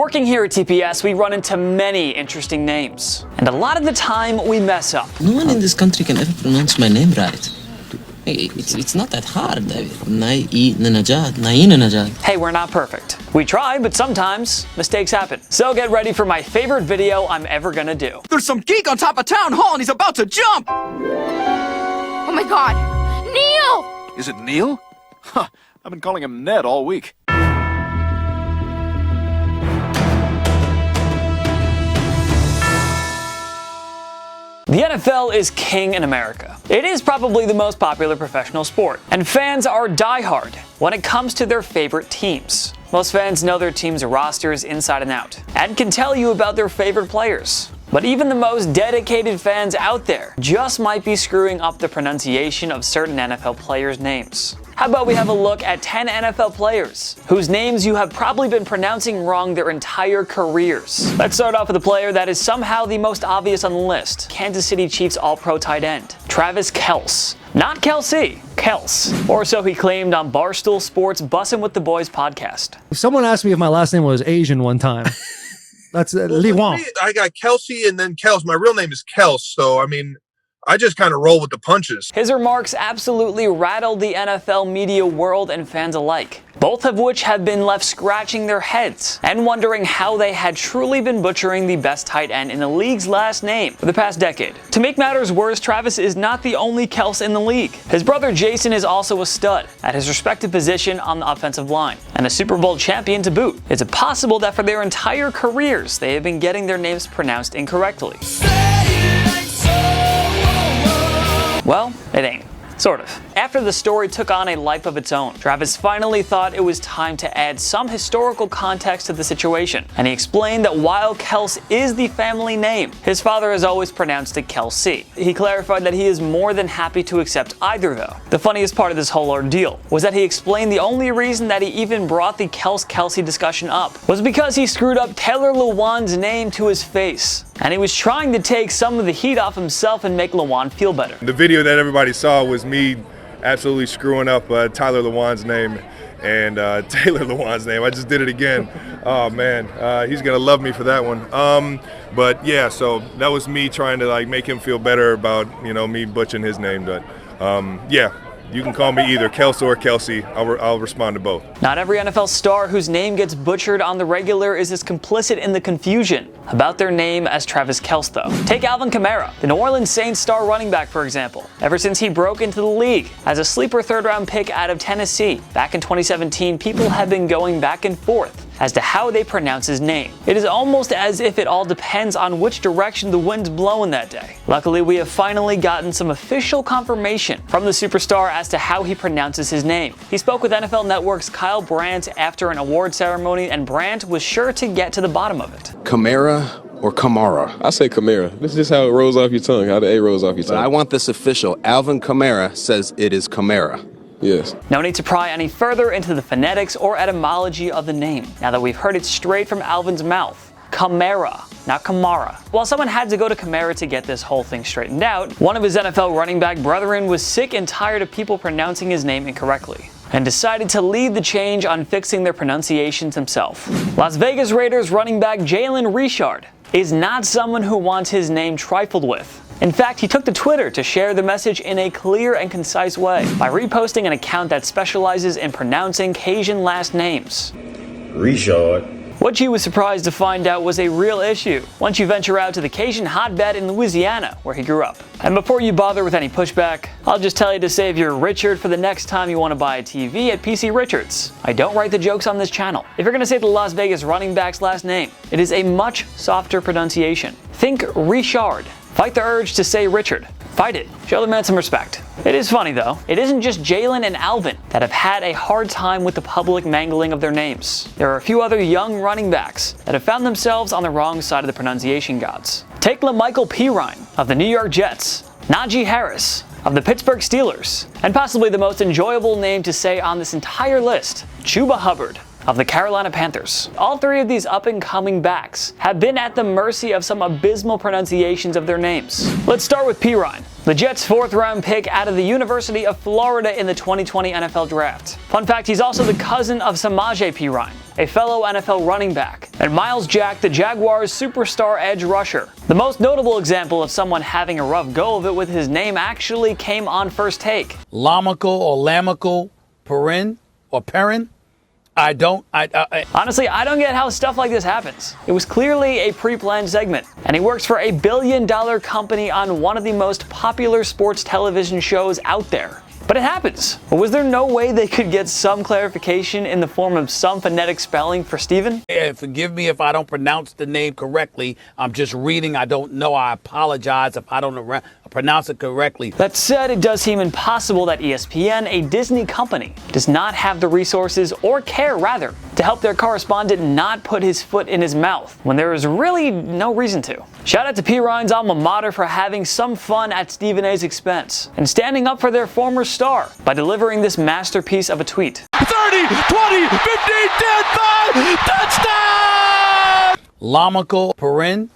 Working here at TPS, we run into many interesting names. And a lot of the time, we mess up. No one in this country can ever pronounce my name right. It's not that hard, David. Hey, we're not perfect. We try, but sometimes mistakes happen. So get ready for my favorite video I'm ever gonna do. There's some geek on top of town hall and he's about to jump! Oh my god! Neil! Is it Neil? Huh, I've been calling him Ned all week. The NFL is king in America. It is probably the most popular professional sport, and fans are diehard when it comes to their favorite teams. Most fans know their team's rosters inside and out, and can tell you about their favorite players. But even the most dedicated fans out there just might be screwing up the pronunciation of certain NFL players' names. How about we have a look at 10 NFL players whose names you have probably been pronouncing wrong their entire careers. Let's start off with a player that is somehow the most obvious on the list. Kansas City Chiefs All-Pro tight end, Travis Kelce. Not Kelce, Kelce. Or so he claimed on Barstool Sports' Bussin' with the Boys podcast. Someone asked me if my last name was Asian one time. That's Lee Wong. I got Kelce and then Kelce. My real name is Kelce, so I mean, I just kind of roll with the punches. His remarks absolutely rattled the NFL media world and fans alike, both of which have been left scratching their heads and wondering how they had truly been butchering the best tight end in the league's last name for the past decade. To make matters worse, Travis is not the only Kelce in the league. His brother Jason is also a stud at his respective position on the offensive line, and a Super Bowl champion to boot. Is it possible that for their entire careers they have been getting their names pronounced incorrectly? Well, it ain't. Sort of. After the story took on a life of its own, Travis finally thought it was time to add some historical context to the situation, and he explained that while Kelce is the family name, his father has always pronounced it Kelce. He clarified that he is more than happy to accept either though. The funniest part of this whole ordeal was that he explained the only reason that he even brought the Kelce discussion up was because he screwed up Taylor Lewan's name to his face, and he was trying to take some of the heat off himself and make Lewan feel better. The video that everybody saw was me absolutely screwing up Tyler Lewan's name and Taylor Lewan's name. I just did it again. Oh man, he's gonna love me for that one. But yeah, so that was me trying to like make him feel better about, you know, me butchering his name. But yeah, you can call me either Kelce or Kelce. I'll respond to both. Not every NFL star whose name gets butchered on the regular is as complicit in the confusion about their name as Travis Kelce though. Take Alvin Kamara, the New Orleans Saints star running back for example. Ever since he broke into the league as a sleeper third-round pick out of Tennessee back in 2017, people have been going back and forth as to how they pronounce his name. It is almost as if it all depends on which direction the wind's blowing that day. Luckily, we have finally gotten some official confirmation from the superstar as to how he pronounces his name. He spoke with NFL Network's Kyle Brandt after an award ceremony, and Brandt was sure to get to the bottom of it. Kamara or Kamara? I say Kamara. This is just how it rolls off your tongue, how the A rolls off your tongue. But I want this official. Alvin Kamara says it is Kamara. Yes. No need to pry any further into the phonetics or etymology of the name, now that we've heard it straight from Alvin's mouth. Kamara, not Kamara. While someone had to go to Kamara to get this whole thing straightened out, one of his NFL running back brethren was sick and tired of people pronouncing his name incorrectly, and decided to lead the change on fixing their pronunciations himself. Las Vegas Raiders running back Jalen Richard is not someone who wants his name trifled with. In fact, he took to Twitter to share the message in a clear and concise way by reposting an account that specializes in pronouncing Cajun last names. Richard. What you was surprised to find out was a real issue once you venture out to the Cajun hotbed in Louisiana, where he grew up. And before you bother with any pushback, I'll just tell you to save your Richard for the next time you want to buy a TV at PC Richards. I don't write the jokes on this channel. If you're going to say the Las Vegas running back's last name, it is a much softer pronunciation. Think Richard. Fight the urge to say Richard. Fight it. Show the man some respect. It is funny though, it isn't just Jalen and Alvin that have had a hard time with the public mangling of their names. There are a few other young running backs that have found themselves on the wrong side of the pronunciation gods. Take LaMichael Pirine of the New York Jets, Najee Harris of the Pittsburgh Steelers, and possibly the most enjoyable name to say on this entire list, Shuba Hubbard of the Carolina Panthers. All three of these up-and-coming backs have been at the mercy of some abysmal pronunciations of their names. Let's start with Pirine, the Jets' 4th-round pick out of the University of Florida in the 2020 NFL Draft. Fun fact, he's also the cousin of Samaje Perine, a fellow NFL running back, and Myles Jack, the Jaguars' superstar edge rusher. The most notable example of someone having a rough go of it with his name actually came on First Take. Lamical or lamical, Perrin or Perrin? Honestly, I don't get how stuff like this happens. It was clearly a pre-planned segment, and he works for a billion-dollar company on one of the most popular sports television shows out there. But it happens. But was there no way they could get some clarification in the form of some phonetic spelling for Steven? Forgive me if I don't pronounce the name correctly. I'm just reading. I don't know. I apologize if I don't pronounce it correctly. That said, it does seem impossible that ESPN, a Disney company, does not have the resources, or care rather, to help their correspondent not put his foot in his mouth when there is really no reason to. Shout out to P. Ryan's alma mater for having some fun at Stephen A's expense and standing up for their former star by delivering this masterpiece of a tweet. 30, 20, 15, 10, 5, touchdown! Lamical Perrin.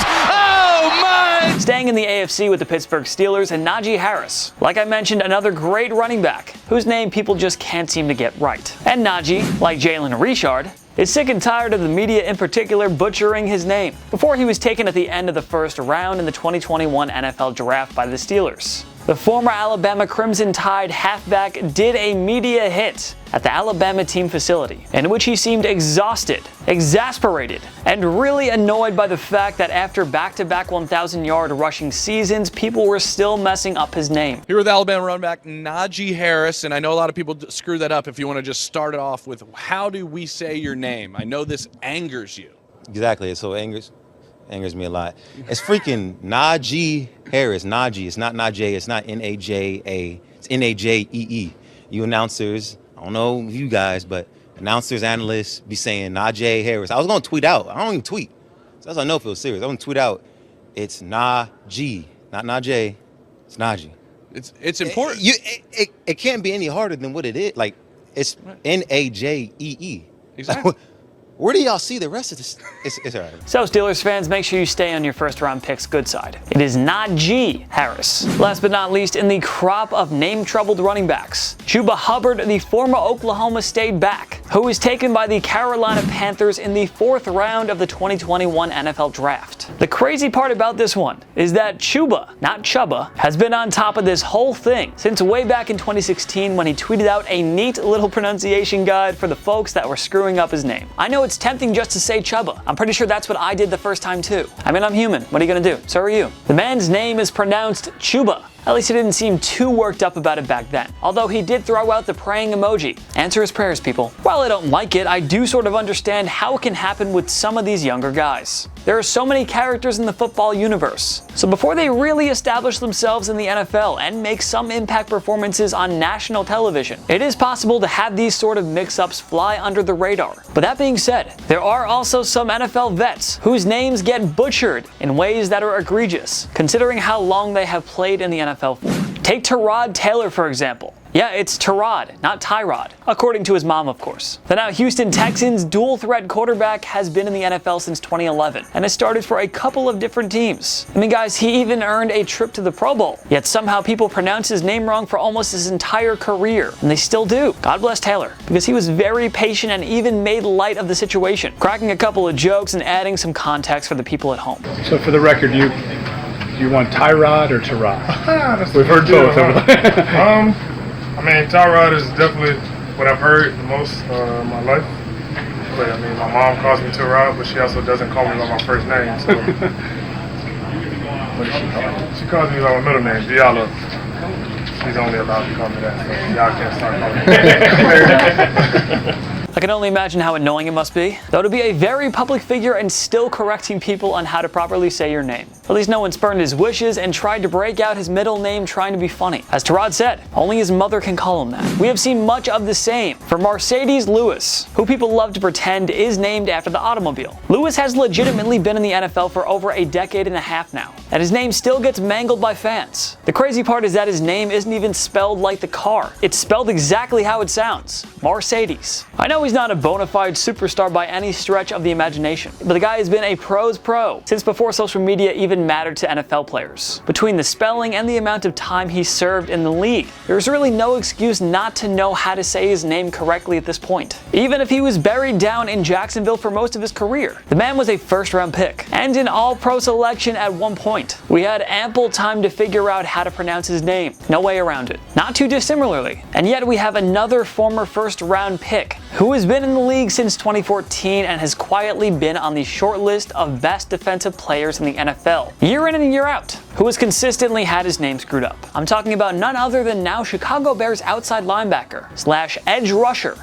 Staying in the AFC with the Pittsburgh Steelers and Najee Harris. Like I mentioned, another great running back, whose name people just can't seem to get right. And Najee, like Jalen Richard, is sick and tired of the media in particular butchering his name before he was taken at the end of the first round in the 2021 NFL Draft by the Steelers. The former Alabama Crimson Tide halfback did a media hit at the Alabama team facility, in which he seemed exhausted, exasperated, and really annoyed by the fact that after back-to-back 1,000-yard rushing seasons, people were still messing up his name. Here with Alabama running back Najee Harris, and I know a lot of people screw that up. If you want to just start it off with, how do we say your name? I know this angers you. Exactly, so angers me a lot. It's freaking Najee Harris. Najee. It's not Najee. It's not N-A-J-A. It's N-A-J-E-E. You announcers, I don't know you guys, but announcers, analysts be saying Najee Harris. I was going to tweet out. I don't even tweet. So that's how I know if it was serious. I'm going to tweet out. It's Najee, not Najee. It's Najee. It's important. It can't be any harder than what it is. Like, it's N-A-J-E-E. Exactly. Where do y'all see the rest of this? It's all right. So Steelers fans, make sure you stay on your first round pick's good side. It is Najee Harris. Last but not least, in the crop of name-troubled running backs, Shuba Hubbard, the former Oklahoma State back, who was taken by the Carolina Panthers in the 4th round of the 2021 NFL Draft. The crazy part about this one is that Chuba, not Chuba, has been on top of this whole thing since way back in 2016 when he tweeted out a neat little pronunciation guide for the folks that were screwing up his name. I know it's tempting just to say Chuba. I'm pretty sure that's what I did the first time too. I mean, I'm human. What are you gonna do? So are you. The man's name is pronounced Chuba. At least he didn't seem too worked up about it back then. Although he did throw out the praying emoji. Answer his prayers, people. While I don't like it, I do sort of understand how it can happen with some of these younger guys. There are so many characters in the football universe. So before they really establish themselves in the NFL and make some impact performances on national television, it is possible to have these sort of mix-ups fly under the radar. But that being said, there are also some NFL vets whose names get butchered in ways that are egregious, considering how long they have played in the NFL for. Take Tyrod Taylor, for example. Yeah, it's Tyrod, not Tyrod, according to his mom, of course. The now Houston Texans dual-threat quarterback has been in the NFL since 2011 and has started for a couple of different teams. I mean, guys, he even earned a trip to the Pro Bowl. Yet somehow people pronounce his name wrong for almost his entire career, and they still do. God bless Taylor, because he was very patient and even made light of the situation, cracking a couple of jokes and adding some context for the people at home. So for the record, do you want Tyrod or Tyrod? We've heard both. I mean, Tyrod is definitely what I've heard the most in my life. But I mean, my mom calls me Tyrod, but she also doesn't call me by my first name. So. But she calls me by my middle name, Diallo. She's only allowed to call me that, so y'all can't start calling me. I can only imagine how annoying it must be, though, to be a very public figure and still correcting people on how to properly say your name. At least no one spurned his wishes and tried to break out his middle name trying to be funny. As Tyrod said, only his mother can call him that. We have seen much of the same for Mercedes Lewis, who people love to pretend is named after the automobile. Lewis has legitimately been in the NFL for over a decade and a half now, and his name still gets mangled by fans. The crazy part is that his name isn't even spelled like the car. It's spelled exactly how it sounds, Mercedes. I know he's not a bona fide superstar by any stretch of the imagination, but the guy has been a pro's pro since before social media even even mattered to NFL players. Between the spelling and the amount of time he served in the league, there's really no excuse not to know how to say his name correctly at this point. Even if he was buried down in Jacksonville for most of his career, the man was a first-round pick and an all-pro selection at one point. We had ample time to figure out how to pronounce his name. No way around it. Not too dissimilarly. And yet we have another former first-round pick who has been in the league since 2014 and has quietly been on the short list of best defensive players in the NFL, year in and year out, who has consistently had his name screwed up. I'm talking about none other than now Chicago Bears outside linebacker, / edge rusher,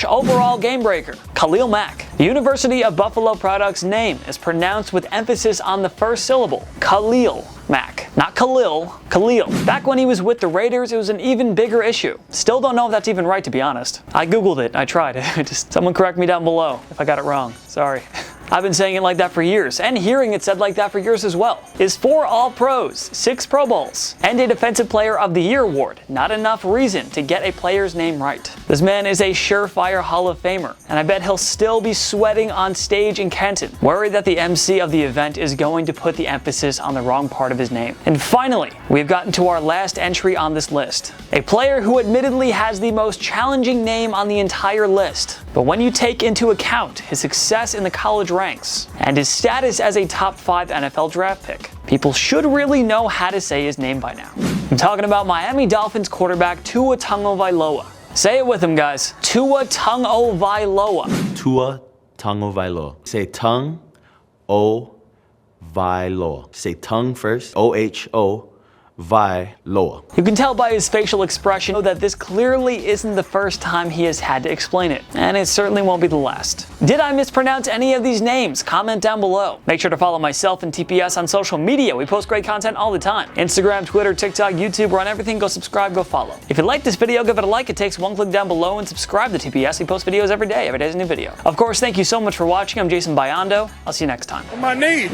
/ overall game breaker, Khalil Mack. The University of Buffalo product's name is pronounced with emphasis on the first syllable, Khalil Mack. Not Khalil, Khalil. Back when he was with the Raiders, it was an even bigger issue. Still don't know if that's even right, to be honest. I googled it, I tried. Someone correct me down below if I got it wrong. Sorry. I've been saying it like that for years, and hearing it said like that for years as well. Is 4 All-Pros, 6 Pro Bowls, and a Defensive Player of the Year award not enough reason to get a player's name right? This man is a surefire Hall of Famer, and I bet he'll still be sweating on stage in Canton, worried that the MC of the event is going to put the emphasis on the wrong part of his name. And finally, we've gotten to our last entry on this list. A player who admittedly has the most challenging name on the entire list. But when you take into account his success in the college ranks and his status as a top 5 NFL draft pick, people should really know how to say his name by now. I'm talking about Miami Dolphins quarterback Tua Tagovailoa. Say it with him, guys. Tua Tagovailoa. Tua Tagovailoa. Say tongue, O-Vi-Loa. Say tongue first, O-H-O. Vailoa. You can tell by his facial expression that this clearly isn't the first time he has had to explain it, and it certainly won't be the last. Did I mispronounce any of these names? Comment down below. Make sure to follow myself and TPS on social media. We post great content all the time. Instagram, Twitter, TikTok, YouTube, we're on everything. Go subscribe, go follow. If you like this video, give it a like. It takes one click down below and subscribe to TPS. We post videos every day. Every day is a new video. Of course, thank you so much for watching. I'm Jason Biondo. I'll see you next time. On my knee.